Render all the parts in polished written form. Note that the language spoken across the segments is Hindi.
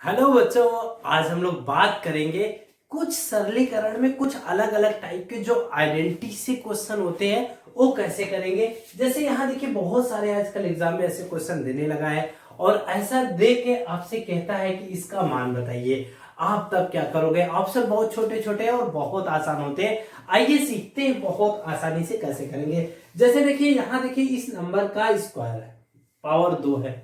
हेलो बच्चों, आज हम लोग बात करेंगे कुछ सरलीकरण में कुछ अलग अलग टाइप के जो आइडेंटिटी से क्वेश्चन होते हैं वो कैसे करेंगे। जैसे यहाँ देखिए बहुत सारे आजकल एग्जाम में ऐसे क्वेश्चन देने लगा है और ऐसा दे के आपसे कहता है कि इसका मान बताइए। आप तब क्या करोगे? ऑप्शन बहुत छोटे छोटे हैं और बहुत आसान होते हैं। आइए सीखते हैं बहुत आसानी से कैसे करेंगे। जैसे देखिए यहाँ देखिए इस नंबर का स्क्वायर है, पावर 2 है।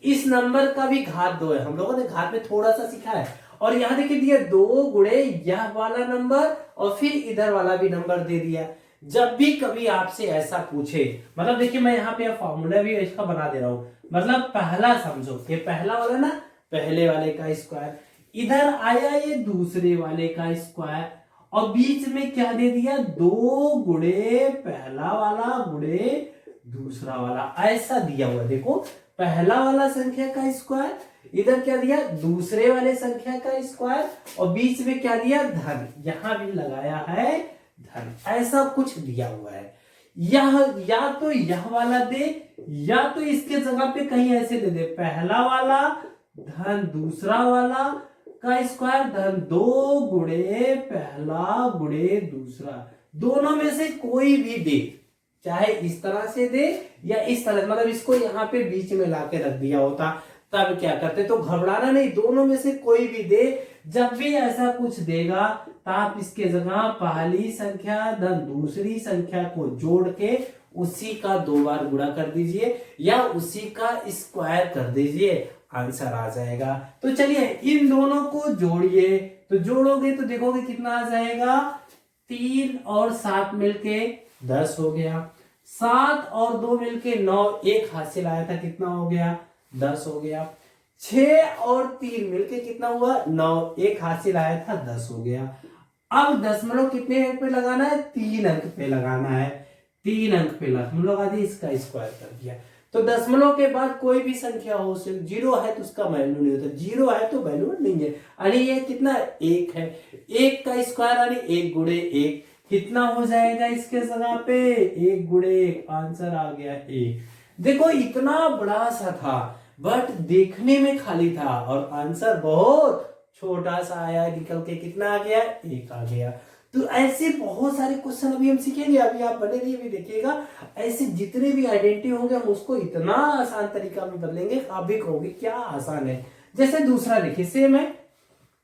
इस नंबर का भी घात 2 है, हम लोगों ने घात में थोड़ा सा सीखा है। और यहां देखिए दिया 2 गुणे यह वाला नंबर और फिर इधर वाला भी नंबर दे दिया। जब भी कभी आपसे ऐसा पूछे, मतलब देखिए मैं यहाँ पे फॉर्मूला भी इसका बना दे रहा हूं। मतलब पहला समझो, ये पहला वाला ना, पहले वाले का स्क्वायर, इधर आया ये दूसरे वाले का स्क्वायर और बीच में क्या दे दिया? 2 गुणे पहला वाला गुणे दूसरा वाला, ऐसा दिया हुआ। देखो पहला वाला संख्या का स्क्वायर, इधर क्या दिया? दूसरे वाले संख्या का स्क्वायर और बीच में क्या दिया? धन। यहां भी लगाया है धन, ऐसा कुछ दिया हुआ है। यह या तो यह वाला दे या तो इसके जगह पे कहीं ऐसे दे दे, पहला वाला धन दूसरा वाला का स्क्वायर धन 2 गुणे पहला गुणे दूसरा। दोनों में से कोई भी दे, चाहे इस तरह से दे या इस तरह, मतलब इसको यहाँ पे बीच में लाके रख दिया होता तब क्या करते? तो घबराना नहीं, दोनों में से कोई भी दे। जब भी ऐसा कुछ देगा तो आप इसके जगह पहली संख्या धन दूसरी संख्या को जोड़ के उसी का 2 बार गुणा कर दीजिए या उसी का स्क्वायर कर दीजिए, आंसर आ जाएगा। तो चलिए इन दोनों को जोड़िए, तो जोड़ोगे तो देखोगे कितना आ जाएगा? 3 और 7 मिलके 10 हो गया। 7 और 2 मिलके 9, एक हासिल आया था, कितना हो गया? 10 हो गया। 6 और 3 मिलके कितना हुआ? 9, एक हासिल आया था, 10 हो गया। अब दशमलव कितने अंक पे लगाना है? 3 अंक पे लगाना है। 3 अंक पे हम लोग आदि इसका स्क्वायर कर दिया। तो दशमलव के बाद कोई भी संख्या हो, सिर्फ 0 है तो उसका वैल्यू नहीं होता, 0 है तो वैल्यू नहीं है। अरे ये कितना? 1 है। 1 का स्क्वायर यानी 1 गुणे 1, कितना हो जाएगा इसके जगह पे? 1 गुणे 1, आंसर आ गया 1। देखो इतना बड़ा सा था बट देखने में खाली था और आंसर बहुत छोटा सा आया, निकल के कितना आ गया? 1 आ गया। तो ऐसे बहुत सारे क्वेश्चन अभी हम सीखेंगे, अभी आप बने रहिए, भी देखिएगा। ऐसे जितने भी आइडेंटिटी होंगे हम उसको इतना आसान तरीका में बदलेंगे, आप भी कहोगे क्या आसान है। जैसे दूसरा देखिए, सेम है,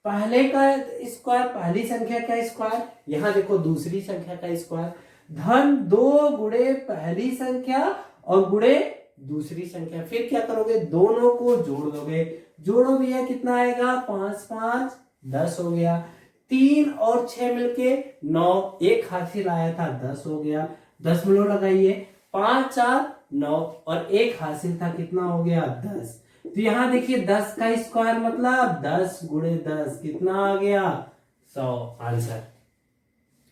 पहले का स्क्वायर पहली संख्या का स्क्वायर, यहां देखो दूसरी संख्या का स्क्वायर धन 2 गुणे पहली संख्या और गुणे दूसरी संख्या। फिर क्या करोगे? दोनों को जोड़ दोगे, जोड़ो भैया कितना आएगा? 5 5 10 हो गया। 3 और 6 मिलके 9, एक हासिल आया था, 10 हो गया। दशमलव लगाइए, 5 4 9 और एक हासिल था, कितना हो गया? 10। तो यहां देखिए 10 का स्क्वायर मतलब 10 गुणे 10, कितना आ गया? 100, आंसर।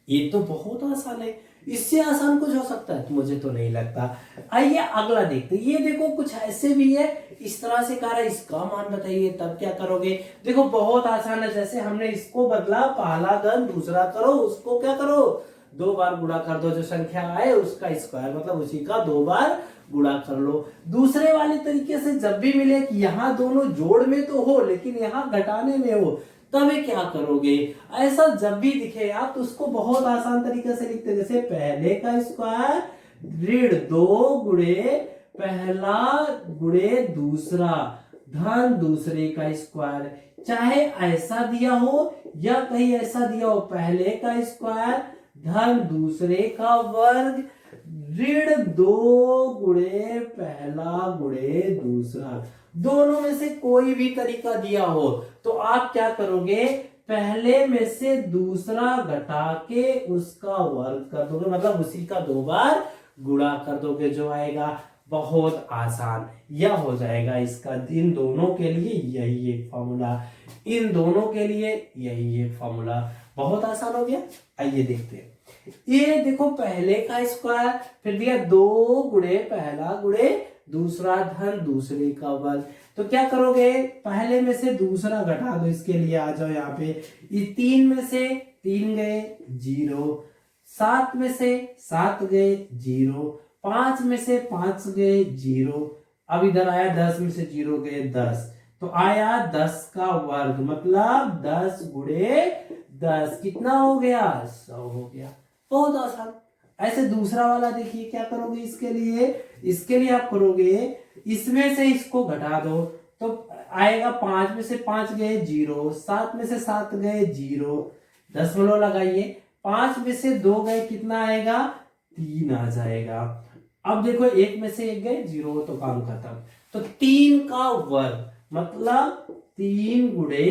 ये तो बहुत आसान है, इससे आसान कुछ हो सकता है? तो मुझे तो नहीं लगता। आइए अगला देखते हैं। ये देखो कुछ ऐसे भी है, इस तरह से कह रहा है इसका मान बताइए, तब क्या करोगे? देखो बहुत आसान है। जैसे हमने इसको बदला, पहला धन दूसरा करो, उसको क्या करो? 2 बार गुणा कर दो, जो संख्या आए उसका स्क्वायर मतलब उसी का 2 बार गुणा कर लो। दूसरे वाले तरीके से जब भी मिले कि यहाँ दोनों जोड़ में तो हो लेकिन यहाँ घटाने में हो, तब क्या करोगे? ऐसा जब भी दिखे आप तो उसको बहुत आसान तरीके से लिखते, जैसे पहले का स्क्वायर ऋण 2 गुणे पहला गुणे दूसरा धन दूसरे का स्क्वायर। चाहे ऐसा दिया हो या कहीं ऐसा दिया हो, पहले का स्क्वायर धन दूसरे का वर्ग ऋण 2 गुणे पहला गुणे दूसरा। दोनों में से कोई भी तरीका दिया हो तो आप क्या करोगे? पहले में से दूसरा घटा के उसका वर्ग कर दोगे, मतलब उसी का 2 बार गुणा कर दोगे, जो आएगा। बहुत आसान यह हो जाएगा इसका। इन दोनों के लिए यही एक फॉर्मूला, इन दोनों के लिए यही एक फॉर्मूला। बहुत आसान हो गया। आइए देखते हैं। ये देखो पहले का स्क्वायर, फिर दिया 2 गुणे पहला गुणे दूसरा धन दूसरे का वर्ग। तो क्या करोगे? पहले में से दूसरा घटा दो, इसके लिए आ जाओ यहाँ पे। ये 3 में से 3 गए 0, 7 में से 7 गए 0, 5 में से 5 गए 0, अब इधर आया 10 में से 0 गए 10। तो आया 10 का वर्ग, मतलब 10 गुणे 10 कितना हो गया, 100 हो गया। बहुत आसान। ऐसे दूसरा वाला देखिए क्या करोगे, इसके लिए आप करोगे, इसमें से इसको घटा दो तो आएगा 5 में से 5 गए 0, 7 में से 7 गए 0, दशमलव लगाइए, 5 में से 2 गए कितना आएगा, 3 आ जाएगा। अब देखो 1 में से 1 गए 0, तो काम खत्म। तो 3 का वर्ग मतलब 3 गुणे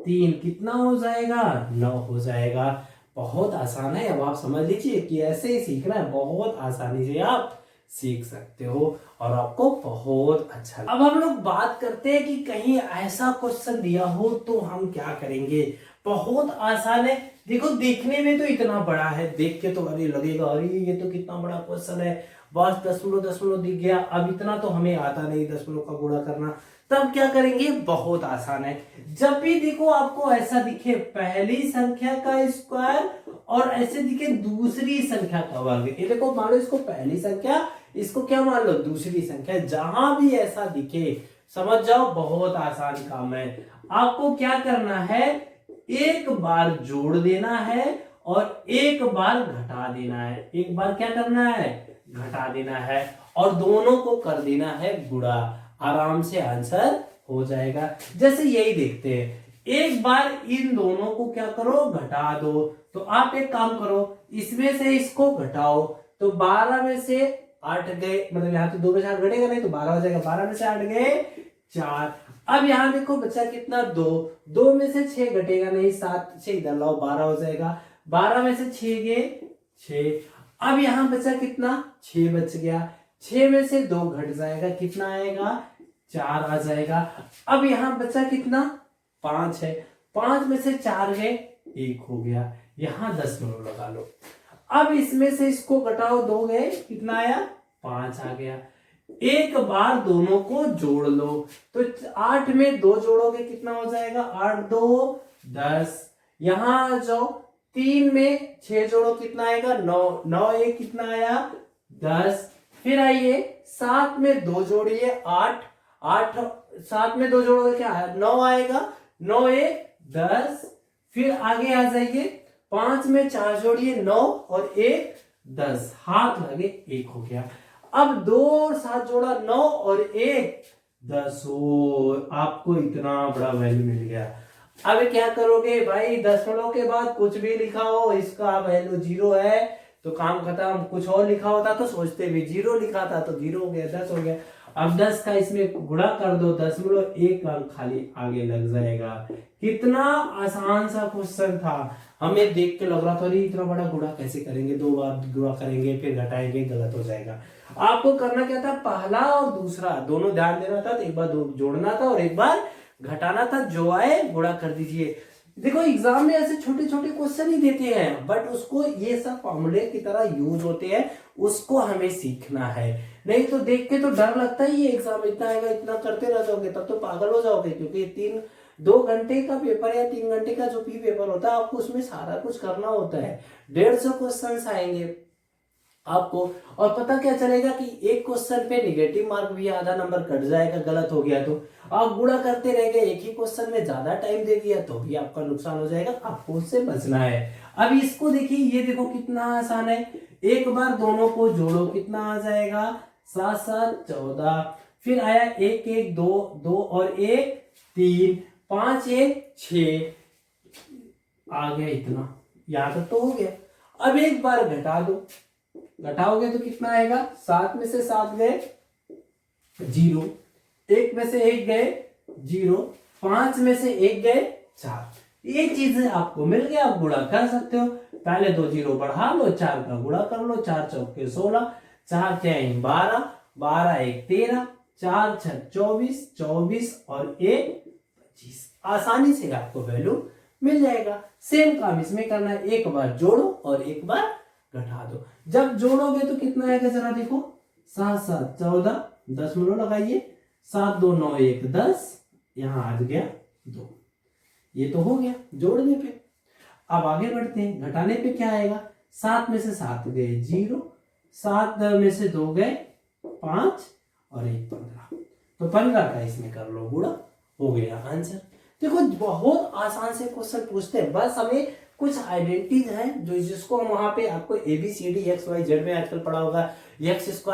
3 कितना हो जाएगा, 9 हो जाएगा। बहुत आसान है। अब आप समझ लीजिए कि ऐसे ही सीखना है, बहुत आसानी से आप सीख सकते हो और आपको बहुत अच्छा। अब हम लोग बात करते हैं कि कहीं ऐसा क्वेश्चन दिया हो तो हम क्या करेंगे। बहुत आसान है। देखो देखने में तो इतना बड़ा है, देख के तो अरे लगेगा अरे ये तो कितना बड़ा क्वेश्चन है, बस दशमलव दशमलव दिख गया। अब इतना तो हमें आता नहीं दशमलव का गुणा करना, तब क्या करेंगे, बहुत आसान है। जब भी देखो आपको ऐसा दिखे पहली संख्या का स्क्वायर और ऐसे दिखे दूसरी संख्या का वर्ग, ये देखो मान लो इसको पहली संख्या, इसको क्या मान लो दूसरी संख्या, जहां भी ऐसा दिखे समझ जाओ बहुत आसान काम है। आपको क्या करना है, एक बार जोड़ देना है और एक बार घटा देना है। एक बार क्या करना है, घटा देना है और दोनों को कर देना है गुणा, आराम से आंसर हो जाएगा। जैसे यही देखते हैं, एक बार इन दोनों को क्या करो, घटा दो। तो आप एक काम करो, इसमें से इसको घटाओ तो 12 में से 8 गए, मतलब यहाँ तो 2 में से 8 घटेगा नहीं तो 12 हो जाएगा, 12 में से 8 गए 4। अब यहाँ देखो बचा कितना, 2 में से 6 घटेगा नहीं, 7 से इधर लाओ 12 हो जाएगा, 12 में से 6 गए 6। अब यहाँ बचा कितना, 6 बच गया, 6 में से 2 घट जाएगा, कितना आएगा 4 आ जाएगा। अब यहाँ बचा कितना, 5 है, 5 में से 4 गए 1 हो गया, यहाँ दशमलव लगा लो। अब इसमें से इसको घटाओ, 2 गए कितना आया, 5 आ गया। एक बार दोनों को जोड़ लो तो 8 में 2 जोड़ोगे कितना हो जाएगा, 8 2 10। यहां आ जाओ, 3 में 6 जोड़ो कितना आएगा, 9 9 1 कितना आया 10। फिर आइए 7 में 2 जोड़िए 8 8, 7 में 2 जोड़ोगे क्या आया, 9 आएगा, 9 1 10। फिर आगे आ जाइए, 5 में 4 जोड़िए 9 और 1 10, हाथ लगे 1 हो गया। अब 2 और 7 जोड़ा 9 और 1 10 हो, आपको इतना बड़ा वैल्यू मिल गया। अब क्या करोगे भाई, दशमलव के बाद कुछ भी लिखा हो इसका वैल्यू 0 है तो काम खत्म। कुछ और लिखा होता तो सोचते भी, 0 लिखा था तो 0 हो गया, 10 हो गया। अब 10 का इसमें गुणा कर दो, दशमलव 1 अंक खाली आगे लग जाएगा। कितना आसान सा क्वेश्चन था, हमें देख के लग रहा था अरे इतना बड़ा गुणा कैसे करेंगे, 2 बार गुणा करेंगे फिर घटाएंगे, गलत हो जाएगा। आपको करना क्या था, पहला और दूसरा दोनों ध्यान देना था, तो एक बार जोड़ना था और एक बार घटाना था, जो आए गुणा कर दीजिए। देखो एग्जाम में ऐसे छोटे छोटे क्वेश्चन ही देते हैं, बट उसको ये सब फॉर्मूले की तरह यूज होते हैं, उसको हमें सीखना है। नहीं तो देख के तो डर लगता ही है, एग्जाम इतना आएगा, इतना करते रह जाओगे तब तो पागल हो जाओगे, क्योंकि 2 घंटे का पेपर या 3 घंटे का जो भी पेपर होता है आपको उसमें सारा कुछ करना होता है। 150 क्वेश्चन आएंगे आपको, और पता क्या चलेगा कि एक क्वेश्चन पे नेगेटिव मार्क भी आधा नंबर कट जाएगा गलत हो गया तो। आप गुणा करते रह गए, एक ही क्वेश्चन में ज्यादा टाइम दे दिया तो भी आपका नुकसान हो जाएगा, आपको उससे बचना है। अब इसको देखिए, ये देखो कितना आसान है, एक बार दोनों को जोड़ो कितना आ जाएगा, 7 7 14। फिर आया 1 1 2 2 और 1 3, 5 1 6 आ गया, इतना यहां तक तो हो गया। अब एक बार घटा दो, घटाओगे तो कितना आएगा, 7 में से 7 गए 0, 1 में से 1 गए 0, 5 में से 1 गए 4। ये चीजें आपको मिल गया, आप गुणा कर सकते हो। पहले 2 0 बढ़ा लो, 4 का गुणा कर लो, 4 चौके 16, 4 6 12, 12 1 13, 4 6 24, 24 और 1 25। आसानी से आपको वैल्यू मिल जाएगा। सेम काम इसमें करना है, एक बार जोड़ो और एक बार घटा दो। जब जोड़ोगे तो कितना आएगा जरा देखो, 7 7 14, दशमलव लगाइए, 7 2 9 1 10, यहां आ गया 2। ये तो हो गया जोड़ने पे। अब आगे बढ़ते हैं, घटाने पे क्या आएगा, 7 में से 7 गए 0, 7 में से 2 गए 5 और 1 15, तो 15 का इसमें कर लो गुणा हो गया आंसर। देखो बहुत आसान से क्वेश्चन पूछते हैं, बस हमें कुछ आइडेंटिटीज हैं जो जिसको हम वहां पे आपको ABCD XYZ में आजकल पढ़ा होगा, x² -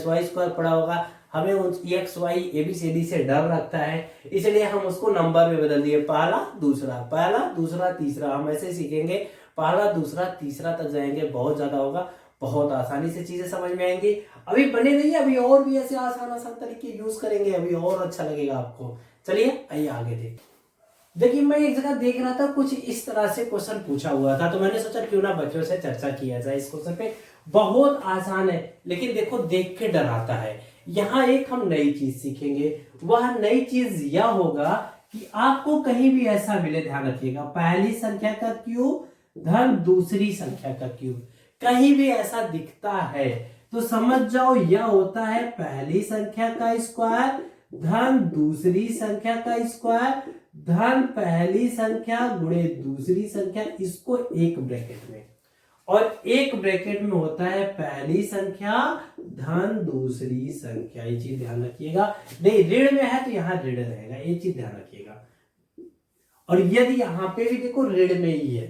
y² पढ़ा होगा। हमें उन XY ABCD से डर लगता है, इसलिए हम उसको नंबर में बदल दिए, पहला दूसरा तीसरा। हम ऐसे सीखेंगे, पहला दूसरा तीसरा तक जाएंगे, बहुत ज्यादा होगा, बहुत आसानी से चीजें समझ में आएंगी। अभी बने रहिए, अभी और भी ऐसे आसान आसान तरीके यूज करेंगे, अभी और अच्छा लगेगा आपको। चलिए आइए आगे देखिए मैं एक जगह देख रहा था, कुछ इस तरह से क्वेश्चन पूछा हुआ था, तो मैंने सोचा क्यों ना बच्चों से चर्चा किया जाए इस क्वेश्चन पे। बहुत आसान है, लेकिन देखो देख के डर आता है। यहाँ एक हम नई चीज सीखेंगे, वह नई चीज यह होगा कि आपको कहीं भी ऐसा मिले, ध्यान रखिएगा, पहली संख्या का क्यूब धन दूसरी संख्या का क्यूब, कहीं भी ऐसा दिखता है तो समझ जाओ यह होता है पहली संख्या का स्क्वायर धन दूसरी संख्या का स्क्वायर धन पहली संख्या गुणे दूसरी संख्या, इसको एक ब्रैकेट में, और एक ब्रैकेट में होता है पहली संख्या धन दूसरी संख्या। ये चीज ध्यान रखिएगा, नहीं ऋण में है तो यहाँ ऋण रहेगा, ये चीज ध्यान रखिएगा। और यदि यहाँ पे भी देखो ऋण में ही है,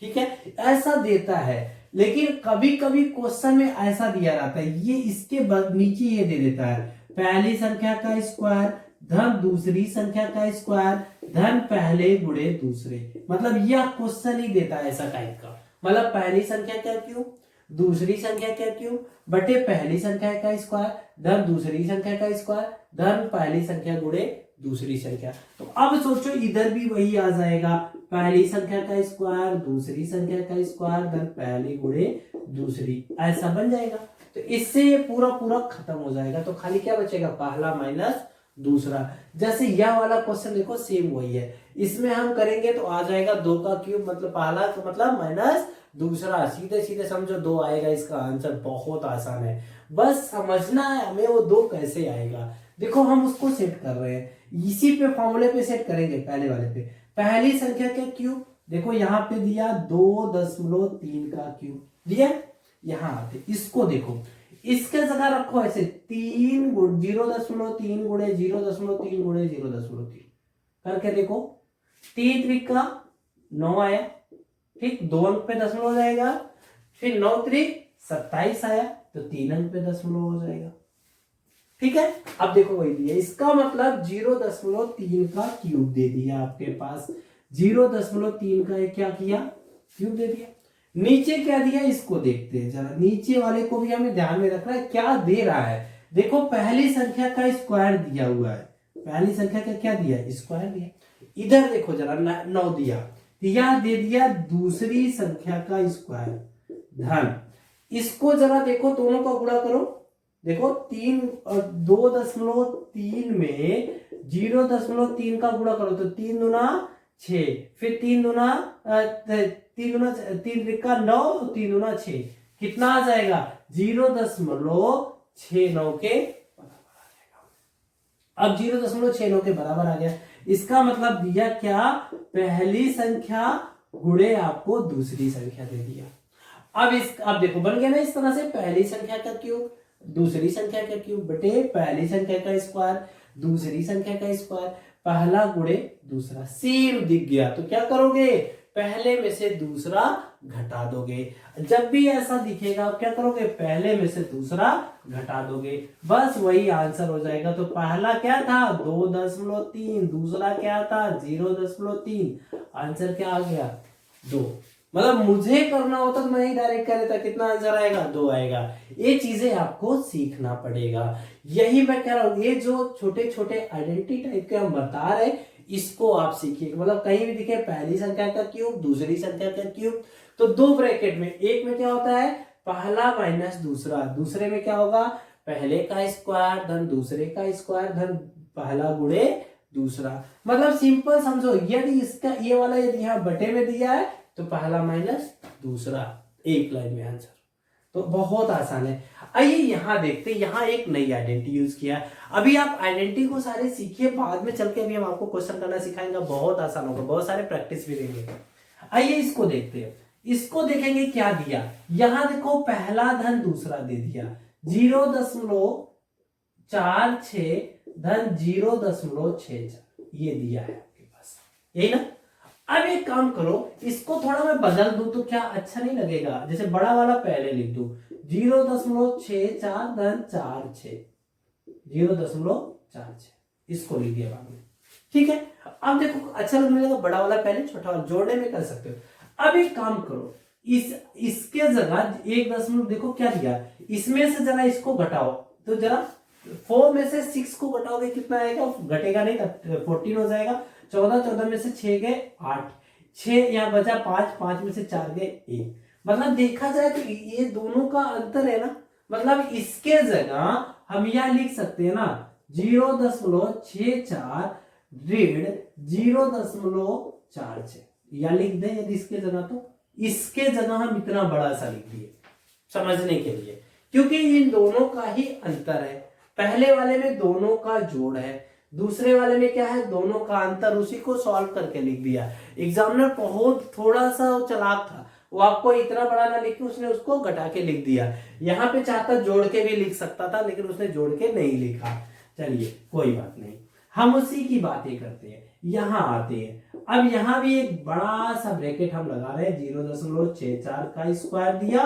ठीक है, ऐसा देता है, लेकिन कभी कभी क्वेश्चन में ऐसा दिया रहता है, ये इसके नीचे ये दे देता है पहली संख्या का स्क्वायर धन दूसरी संख्या का स्क्वायर धन पहले गुणे दूसरे, मतलब यह क्वेश्चन ही देता है ऐसा टाइप का, मतलब पहली संख्या का क्यूब दूसरी संख्या का क्यूब बटे पहली संख्या का स्क्वायर धन दूसरी संख्या का स्क्वायर धन पहली संख्या गुणे दूसरी संख्या। तो अब सोचो इधर भी वही आ जाएगा, पहली संख्या का स्क्वायर दूसरी संख्या का स्क्वायर धन पहली गुणे दूसरी, ऐसा बन जाएगा। तो इससे ये पूरा पूरा खत्म हो जाएगा, तो खाली क्या बचेगा, पहला माइनस दूसरा। जैसे यह वाला क्वेश्चन देखो सेम वही है, इसमें हम करेंगे तो आ जाएगा 2 का क्यूब मतलब पहला तो मतलब माइनस दूसरा, सीधे सीधे समझो 2 आएगा इसका आंसर। बहुत आसान है, बस समझना है हमें वो 2 कैसे आएगा। देखो हम उसको सेट कर रहे हैं, इसी पे फॉर्मूले पे सेट करेंगे, पहले वाले पे। पहली संख्या का क्यूब देखो यहाँ पे दिया 2.3 का क्यूब दिया, यहाँ आते इसको देखो, इसके जगह रखो ऐसे 0.3 गुणे 0.3 गुणे 0.3 करके देखो, 3 त्रिका 9 आया, ठीक, 2 अंक पे दशमलव हो जाएगा, फिर 9 त्रिक 27 आया तो 3 अंक पे दशमलव हो जाएगा, ठीक है। अब देखो वही दिया, इसका मतलब 0.3 का क्यूब दे दिया आपके पास, 0.3 का क्या किया, क्यूब दे दिया। नीचे क्या दिया इसको देखते हैं जरा, नीचे वाले को भी हमें ध्यान में रखना है क्या दे रहा है। देखो पहली संख्या का स्क्वायर दिया हुआ है, पहली संख्या का क्या दिया, स्क्वायर दिया। इधर देखो जरा 9 दिया, यह दे दिया दूसरी संख्या का स्क्वायर धन, इसको जरा देखो दोनों का गुणा करो, देखो 3 और 2.3 में 0.3 का गुणा करो तो 3 दूना 6, फिर 3 दूना 3 त्रिका 9, 3 दूना 6, कितना आ जाएगा 0.69 के बराबर आ जाएगा। अब 0.69 के बराबर आ गया, इसका मतलब दिया क्या, पहली संख्या गुणे आपको दूसरी संख्या दे दिया। अब देखो बन गया ना इस तरह से, पहली संख्या का क्यूब दूसरी संख्या का क्यूब बटे पहली संख्या का स्क्वायर दूसरी संख्या का स्क्वायर, पहला गुणे दूसरा, सेम दिख गया तो क्या करोगे, पहले में से दूसरा घटा दोगे। जब भी ऐसा दिखेगा क्या करोगे, पहले में से दूसरा घटा दोगे, बस वही आंसर हो जाएगा। तो पहला क्या था 2.3, दूसरा क्या था 0.3, आंसर क्या आ गया 2। मतलब मुझे करना होता तो मैं ही डायरेक्ट कह देता, कितना आंसर आएगा 2 आएगा। ये चीजें आपको सीखना पड़ेगा, यही मैं कह रहा हूं, ये जो छोटे छोटे आइडेंटिटी टाइप के हम बता रहे इसको आप सीखिए। मतलब कहीं भी दिखे पहली संख्या का क्यूब दूसरी संख्या का क्यूब, तो 2 ब्रैकेट में, एक में क्या होता है पहला माइनस दूसरा, दूसरे में क्या होगा पहले का स्क्वायर धन दूसरे का स्क्वायर धन पहला गुणे दूसरा। मतलब सिंपल समझो, यदि इसका ये वाला यदि यहाँ बटे में दिया है तो पहला माइनस दूसरा, एक लाइन में आंसर। तो बहुत आसान है। आइए यहां देखते हैं, यहां एक नई आइडेंटिटी यूज किया है। अभी आप आइडेंटिटी को सारे सीखिए, बाद में चल के अभी हम आपको क्वेश्चन करना सिखाएंगे, बहुत आसान होगा, बहुत सारे प्रैक्टिस भी देंगे। आइए इसको देखते हैं, इसको देखेंगे क्या दिया। यहां देखो पहला धन दूसरा दे दिया 0.46 धन 0.64, ये दिया है आपके पास, यही ना। अब एक काम करो, इसको थोड़ा मैं बदल दूं तो क्या अच्छा नहीं लगेगा? जैसे बड़ा वाला पहले लिख दूं 0.64 धन 46, 0.46 इसको लिख दिया बाद में, ठीक है। अब देखो अच्छा लगने लगा, बड़ा वाला पहले छोटा वाला जोड़ने में कर सकते हो। अब एक काम करो, इसके जगह 1 देखो क्या दिया, इसमें से जरा इसको घटाओ, तो जरा 4 में से 6 को घटाओगे कितना आएगा? घटेगा नहीं, 14 हो जाएगा। 14 में से 6 गए 8, 6 यहाँ बचा 5, 5 में से 4 गए 1। मतलब देखा जाए तो ये दोनों का अंतर है ना, मतलब इसके जगह हम यह लिख सकते हैं ना 0.64 ऋण 0.46 या लिख दें यदि इसके जगह, तो इसके जगह हम इतना बड़ा सा लिख दिए समझने के लिए, क्योंकि इन दोनों का ही अंतर है। पहले वाले में दोनों का जोड़ है, दूसरे वाले में क्या है? दोनों का अंतर, उसी को सॉल्व करके लिख दिया। एग्जामिनर बहुत थोड़ा सा चालाक था, वो आपको इतना बड़ा ना लिख के उसने उसको घटा के लिख दिया। यहाँ पे चाहता जोड़ के भी लिख सकता था, लेकिन उसने जोड़ के नहीं लिखा। चलिए कोई बात नहीं, हम उसी की बातें करते हैं। यहाँ आते हैं, अब यहाँ भी एक बड़ा सा ब्रैकेट हम लगा रहे हैं, 0.64 का स्क्वायर दिया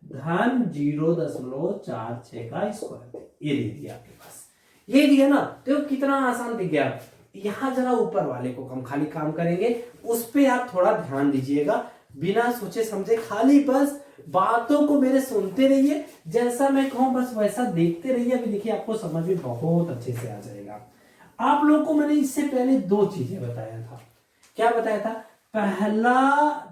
धन 0.46 का स्क्वायर, ये दे दिया आपके पास, ये दिया ना। तो कितना आसान दिख गया। यहाँ जरा ऊपर वाले को हम खाली काम करेंगे, उस पर आप थोड़ा ध्यान दीजिएगा, बिना सोचे समझे खाली बस बातों को मेरे सुनते रहिए, जैसा मैं कहूं बस वैसा देखते रहिए। अभी देखिए आपको समझ में बहुत अच्छे से आ जाएगा। आप लोगों को मैंने इससे पहले 2 चीजें बताया था। क्या बताया था? पहला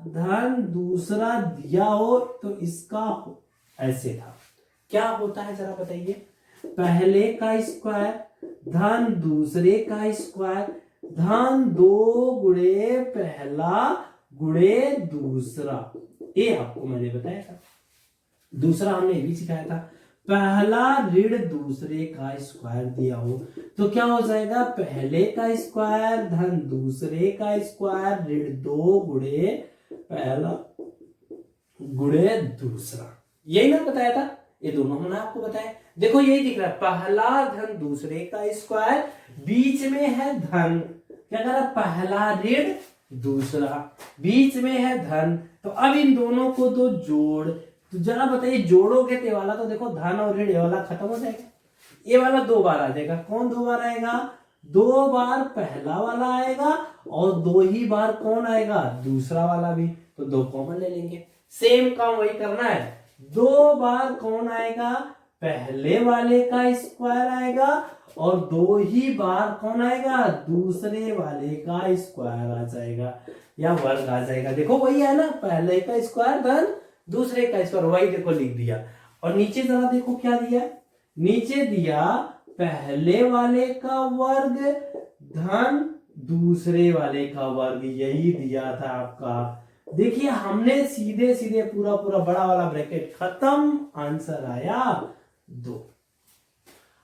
धन दूसरा दिया हो तो इसका ऐसे था, क्या होता है जरा बताइए? पहले का स्क्वायर धन दूसरे का स्क्वायर धन 2 गुणे पहला गुणे दूसरा, ये आपको मैंने बताया था। दूसरा हमने ये भी सिखाया था, पहला ऋण दूसरे का स्क्वायर दिया हो तो क्या हो जाएगा? पहले का स्क्वायर धन दूसरे का स्क्वायर ऋण 2 गुणे पहला गुणे दूसरा, यही ना बताया था। ये दोनों हमने आपको बताया, देखो यही दिख रहा है, पहला धन दूसरे का स्क्वायर, बीच में है धन, क्या कह रहा? पहला ऋण दूसरा, बीच में है धन। तो अब इन दोनों को तो जोड़, तो जरा बताइए जोड़ोगे तो वाला तो देखो धन और ऋण, ये वाला खत्म हो जाएगा, ये वाला 2 बार आ जाएगा। कौन 2 बार आएगा? 2 बार पहला वाला आएगा और 2 ही बार कौन आएगा? दूसरा वाला भी, तो 2 कॉमन ले लेंगे। सेम काम वही करना है, 2 बार कौन आएगा? पहले वाले का स्क्वायर आएगा और 2 ही बार कौन आएगा? दूसरे वाले का स्क्वायर आ जाएगा या वर्ग आ जाएगा। देखो वही है ना, पहले का स्क्वायर धन दूसरे का स्क्वायर, वही देखो लिख दिया। और नीचे जरा देखो क्या दिया, नीचे दिया पहले वाले का वर्ग धन दूसरे वाले का वर्ग, यही दिया था आपका। देखिए हमने सीधे सीधे पूरा पूरा बड़ा वाला ब्रैकेट खत्म, आंसर आया 2।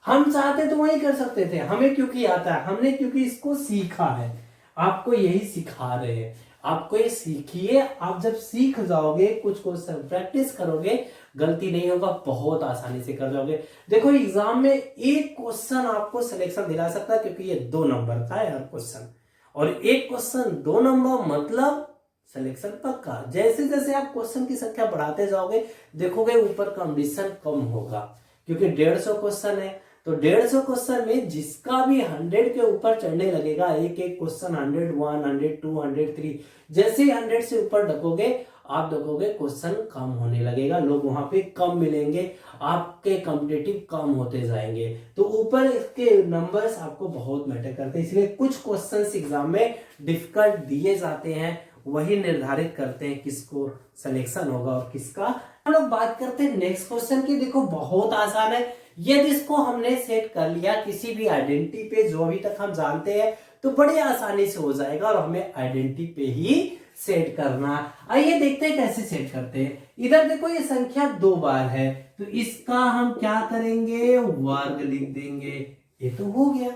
हम चाहते तो वही कर सकते थे, हमें क्योंकि आता है, हमने क्योंकि इसको सीखा है, आपको यही सिखा रहे हैं। आपको ये सीखिए, आप जब सीख जाओगे, कुछ क्वेश्चन प्रैक्टिस करोगे, गलती नहीं होगा, बहुत आसानी से कर जाओगे। देखो एग्जाम में एक क्वेश्चन आपको सिलेक्शन दिला सकता है, क्योंकि ये 2 नंबर का है हर क्वेश्चन, और एक क्वेश्चन 2 नंबर मतलब सिलेक्शन पक्का। जैसे जैसे आप क्वेश्चन की संख्या बढ़ाते जाओगे, देखोगे ऊपर कंपटीशन कम होगा, क्योंकि 150 क्वेश्चन है, तो 150 क्वेश्चन में जिसका भी 100 के ऊपर चढ़ने लगेगा, एक एक क्वेश्चन 101, 102, 103, जैसे 100 से ऊपर ढकोगे, आप देखोगे क्वेश्चन कम होने लगेगा, लोग वहां पे कम मिलेंगे, आपके कॉम्पिटिटिव कम होते जाएंगे। तो ऊपर इसके नंबर्स आपको बहुत मैटर करते हैं, इसलिए कुछ क्वेश्चंस एग्जाम में डिफिकल्ट दिए जाते हैं, वही निर्धारित करते हैं किसको सिलेक्शन होगा और किसका। हम लोग बात करते हैं नेक्स्ट क्वेश्चन की। देखो बहुत आसान है, यदि इसको हमने सेट कर लिया किसी भी आइडेंटिटी पे जो अभी तक हम जानते हैं, तो बड़े आसानी से हो जाएगा, और हमें आइडेंटिटी पे ही सेट करना। आइए देखते हैं कैसे सेट करते हैं। इधर देखो ये संख्या 2 बार है, तो इसका हम क्या करेंगे? वर्ग लिख देंगे, ये तो हो गया।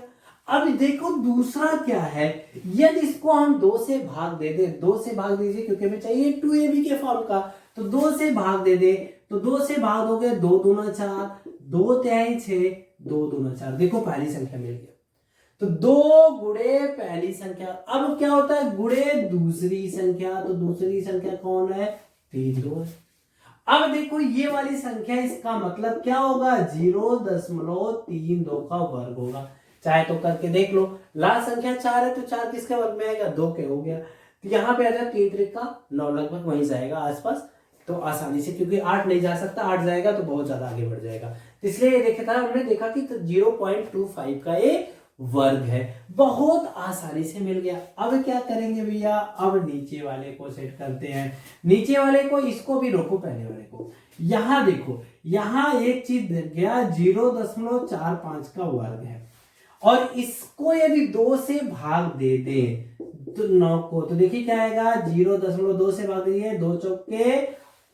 अब देखो दूसरा क्या है, यदि इसको हम 2 से भाग दे दे, 2 से भाग दीजिए क्योंकि हमें चाहिए 2ab के फॉर्म का, तो 2 से भाग दे दे, तो 2 से भाग दोगे 2 दूना 4, 2 तिहाई 6, 2 दूना 4, देखो पहली संख्या मिल गया। तो 2 गुणे पहली संख्या, अब क्या होता है गुणे दूसरी संख्या, तो दूसरी संख्या कौन है 3 2 है। अब देखो ये वाली संख्या, इसका मतलब क्या होगा 0.32 का वर्ग होगा। चाहे तो करके देख लो, लास्ट संख्या 4 है तो 4 किसके वर्ग में आएगा 2 के, हो गया। तो यहाँ पे आ जाए 3 3 का 9, लगभग वहीं जाएगा आसपास, तो आसानी से, क्योंकि 8 नहीं जा सकता, 8 जाएगा तो बहुत ज्यादा आगे बढ़ जाएगा, तो इसलिए ये देखा था हमने, देखा कि 0.25 का ये वर्ग है, बहुत आसानी से मिल गया। अब क्या करेंगे भैया, अब नीचे वाले को सेट करते हैं, नीचे वाले को, इसको भी रोको पहले वाले को। यहां देखो, यहां एक चीज दिख गया 0.45 का वर्ग है, और इसको यदि 2 से भाग दे दें तो 9 को, तो देखिए क्या आएगा 0.2 से भाग दिए, 2 चौके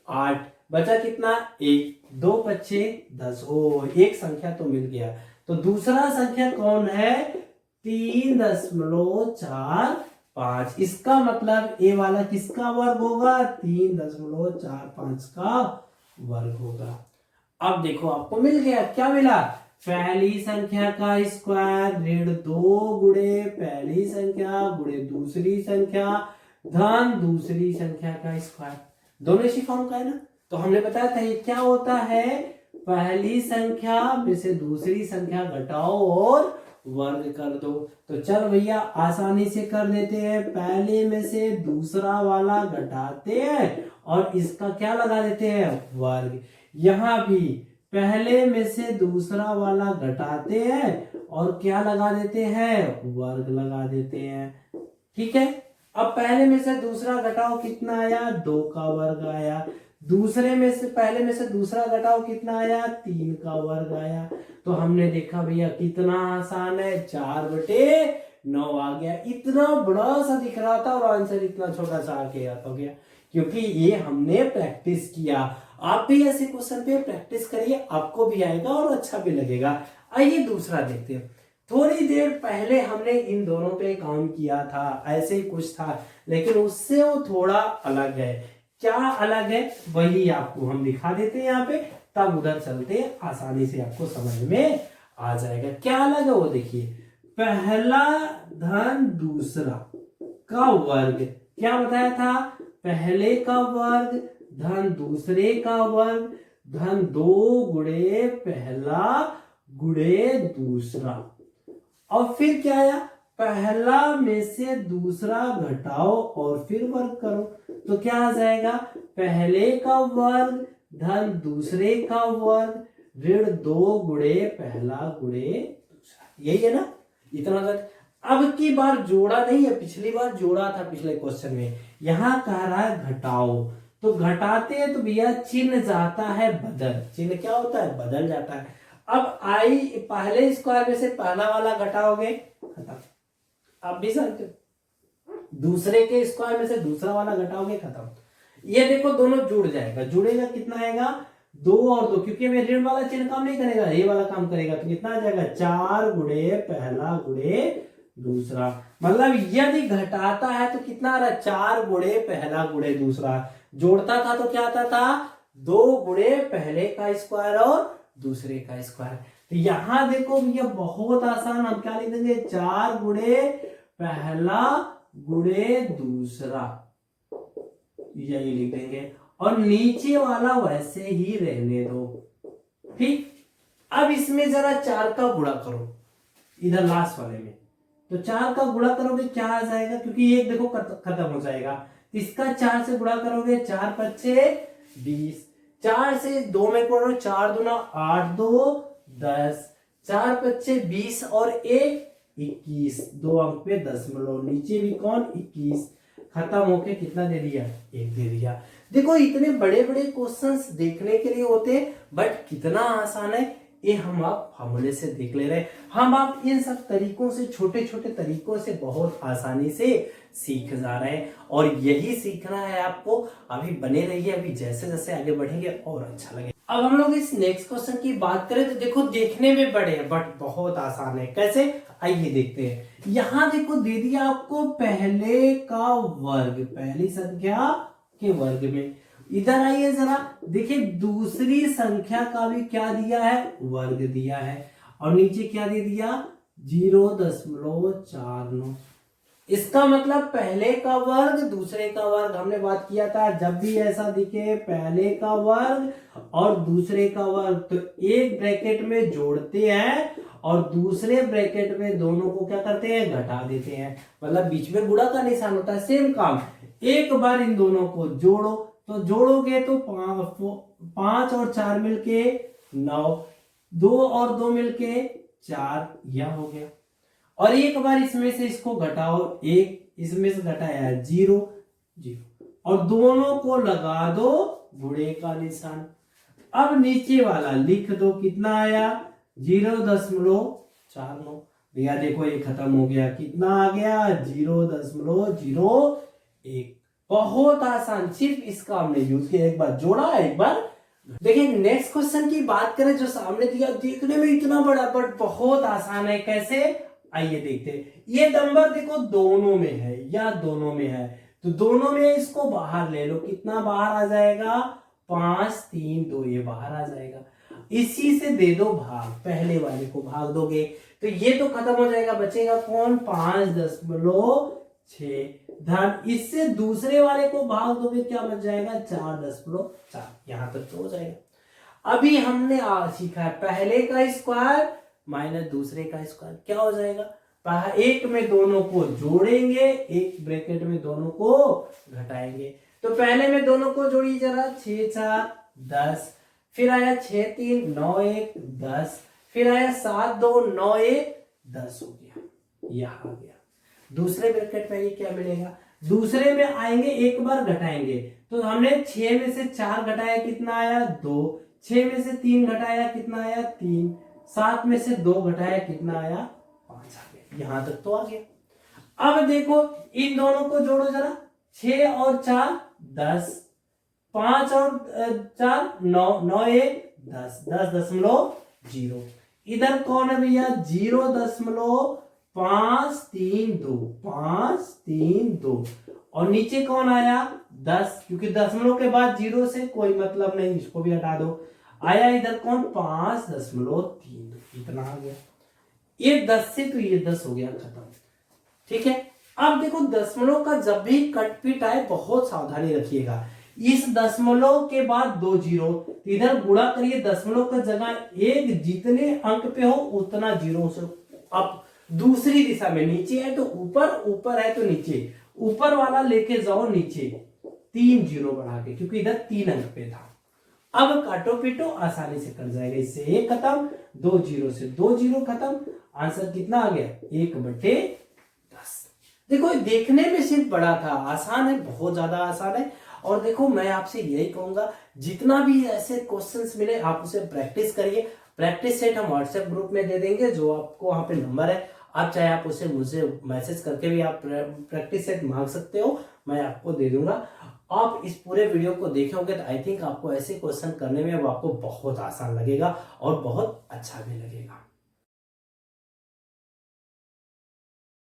8, बचा कितना 1, 2 पच्चे 10, ओ एक संख्या तो मिल गया। तो दूसरा संख्या कौन है 3.45, इसका मतलब ए वाला किसका वर्ग होगा 3.45 का वर्ग होगा। अब देखो आपको मिल गया, क्या मिला, पहली संख्या का स्क्वायर ऋण 2 गुणे पहली संख्या गुणे दूसरी संख्या धन दूसरी संख्या का स्क्वायर, दोनों इसी फॉर्म का है ना। तो हमने बताया था ये क्या होता है, पहली संख्या में से दूसरी संख्या घटाओ और वर्ग कर दो। तो चल भैया आसानी से कर देते हैं, पहले में से दूसरा वाला घटाते हैं और इसका क्या लगा देते हैं वर्ग, यहां भी पहले में से दूसरा वाला घटाते हैं और क्या लगा देते हैं वर्ग लगा देते हैं, ठीक है। अब पहले में से दूसरा घटाओ कितना आया 2 का वर्ग आया, दूसरे में से पहले में से दूसरा घटाओ कितना आया 3 का वर्ग आया। तो हमने देखा भैया कितना आसान है, 4/9 आ गया, इतना बड़ा सा दिख रहा था और आंसर इतना छोटा सा आके हो गया, क्योंकि ये हमने प्रैक्टिस किया। आप भी ऐसे क्वेश्चन पे प्रैक्टिस करिए, आपको भी आएगा और अच्छा भी लगेगा। आइए दूसरा देखते हैं। थोड़ी देर पहले हमने इन दोनों पे काम किया था, ऐसे ही कुछ था, लेकिन उससे वो थोड़ा अलग है। क्या अलग है वही आपको हम दिखा देते हैं यहाँ पे, तब उधर चलते हैं, आसानी से आपको समझ में आ जाएगा। क्या अलग है वो देखिए, पहला धन दूसरा का वर्ग, क्या बताया था, पहले का वर्ग धन दूसरे का वर्ग धन 2 गुणे पहला गुणे दूसरा, और फिर क्या आया, पहला में से दूसरा घटाओ और फिर वर्ग करो, तो क्या आ जाएगा, पहले का वर्ग धन दूसरे का वर्ग ऋण 2 गुणे पहला गुणे दूसरा, यही है ना, इतना कर। अब की बार जोड़ा नहीं है, पिछली बार जोड़ा था पिछले क्वेश्चन में, यहां कह रहा है घटाओ, तो घटाते हैं तो भैया चिन्ह जाता है बदल, चिन्ह क्या होता है बदल जाता है। अब आई पहले स्क्वायर में से पहला वाला घटाओगे खत्म, आप भी जानते हो, दूसरे के स्क्वायर में से दूसरा वाला घटाओगे खत्म। ये देखो दोनों जुड़ जाएगा, जुड़ेगा कितना आएगा 2 और 2, क्योंकि मैं ऋण वाला चिन्ह काम नहीं करेगा, ये वाला काम करेगा, तो कितना आ जाएगा 4 गुणे पहला गुणे दूसरा। मतलब यदि घटाता है तो कितना आ रहा है 4 गुणे पहला गुणे दूसरा, जोड़ता था तो क्या आता था 2 गुणे पहले का स्क्वायर और दूसरे का स्क्वायर। तो यहां देखो भैया बहुत आसान, हम क्या लिख देंगे 4 गुणे पहला गुणे दूसरा, यही लिख देंगे, और नीचे वाला वैसे ही रहने दो, ठीक। अब इसमें जरा 4 का गुणा करो, इधर लास्ट वाले में, तो 4 का गुणा करोगे क्या आ जाएगा, क्योंकि एक देखो खत्म हो जाएगा, इसका 4 से गुणा करोगे 4 पच्चे 20, 4 से 2 में करो 4 दूना 8 2 10, 4 पच्चे 20 और 1 21, 2 अंक पे 10 मिलो, नीचे भी कौन 21, खत्म होके कितना दे दिया 1 दे दिया। देखो इतने बड़े बड़े क्वेश्चंस देखने के लिए होते हैं, बट कितना आसान है ये हम आप फॉर्मूले से देख ले रहे हैं। हम आप इन सब तरीकों से, छोटे छोटे तरीकों से बहुत आसानी से सीख जा रहे हैं, और यही सीखना है आपको। अभी बने रहिए, अभी जैसे जैसे आगे बढ़ेंगे और अच्छा लगे। अब हम लोग इस नेक्स्ट क्वेश्चन की बात करें तो देखो देखने में बड़े हैं बट बहुत आसान है, कैसे आइए देखते हैं। यहां देखो दे दिया आपको पहले का वर्ग, पहली संख्या के वर्ग में, इधर आइए जरा देखिए दूसरी संख्या का भी क्या दिया है वर्ग दिया है, और नीचे क्या दे दिया 0.49। इसका मतलब पहले का वर्ग दूसरे का वर्ग, हमने बात किया था जब भी ऐसा दिखे पहले का वर्ग और दूसरे का वर्ग तो एक ब्रैकेट में जोड़ते हैं और दूसरे ब्रैकेट में दोनों को क्या करते हैं, घटा देते हैं, मतलब बीच में गुणा का निशान होता है। सेम काम, एक बार इन दोनों को जोड़ो, तो जोड़ोगे तो 5 और 4 मिलके 9, 2 और 2 मिलके 4, यह हो गया। और एक बार इसमें से इसको घटाओ, एक इसमें से घटाया 0, 0 और दोनों को लगा दो गुणे का निशान। अब नीचे वाला लिख दो, कितना आया 0.49। भैया देखो ये खत्म हो गया, कितना आ गया 0.01। बहुत आसान, सिर्फ इसका हमने यूज किया, एक बार जोड़ा एक बार। देखिए नेक्स्ट क्वेश्चन की बात करें जो सामने दिया, देखने में इतना बड़ा बट बहुत आसान है। कैसे, आइए देखते हैं। ये नंबर देखो दोनों में है या दोनों में है, तो दोनों में इसको बाहर ले लो, कितना बाहर आ जाएगा 5, 3, 2, ये बाहर आ जाएगा। इसी से दे दो भाग, पहले वाले को भाग दोगे तो ये तो खत्म हो जाएगा, बचेगा कौन 5.6 धन, इससे दूसरे वाले को भाग दोगे क्या बच जाएगा 4.4, यहां तक तो हो जाएगा। अभी हमने सीखा है पहले का स्क्वायर माइनस दूसरे का स्क्वायर, क्या हो जाएगा, एक में दोनों को जोड़ेंगे, एक ब्रैकेट में दोनों को घटाएंगे। तो पहले में दोनों को जोड़िए जरा, 6 4 10, फिर आया 6 3 9 1 10, फिर आया 7 2 9 1 10 हो गया, यह आ गया। दूसरे ब्रैकेट में ये क्या मिलेगा, दूसरे में आएंगे एक बार घटाएंगे, तो हमने 6 में से 4 घटाया, कितना आया 2, 6 में से 3 घटाया, कितना आया 3, 7 में से 2 घटाया, कितना आया 5 आ गया, यहां तक तो आ गया। अब देखो इन दोनों को जोड़ो जरा, 6 और 4 10, 5 और 4 9, 9 1 10, 10.0। इधर कौन है भैया 0.532, 532 और नीचे कौन आया 10, क्योंकि दशमलव के बाद 0 से कोई मतलब नहीं, इसको भी हटा दो। आया इधर कौन 5.32, इतना आ गया। ये 10 से तो ये 10 हो गया, खत्म। ठीक है, अब देखो दशमलव का जब भी कटपीट आए बहुत सावधानी रखिएगा। इस दशमलव के बाद 2 जीरो, इधर गुणा करिए, दशमलव का जगह एक जितने अंक पे हो उतना जीरो से अब दूसरी दिशा में, नीचे है तो ऊपर, ऊपर है तो नीचे, ऊपर वाला लेके जाओ नीचे 3 जीरो बढ़ा के, क्योंकि इधर 3 अंक पे था। अब काटो पीटो आसानी से कट जाएगा, इससे 1 खत्म, 2 जीरो से 2 जीरो खत्म, आंसर कितना आ गया 1/10। देखो देखने में सिर्फ बड़ा था, आसान है, बहुत ज्यादा आसान है। और देखो मैं आपसे यही कहूंगा, जितना भी ऐसे क्वेश्चंस मिले आप उसे प्रैक्टिस करिए। प्रैक्टिस सेट हम व्हाट्सएप ग्रुप में दे देंगे, जो आपको वहां पे नंबर है, आप चाहे आप उसे मुझे मैसेज करके भी आप प्रैक्टिस सेट मांग सकते हो, मैं आपको दे दूंगा। आप इस पूरे वीडियो को देखोगे तो आई थिंक आपको ऐसे क्वेश्चन करने में वो आपको बहुत आसान लगेगा और बहुत अच्छा भी लगेगा।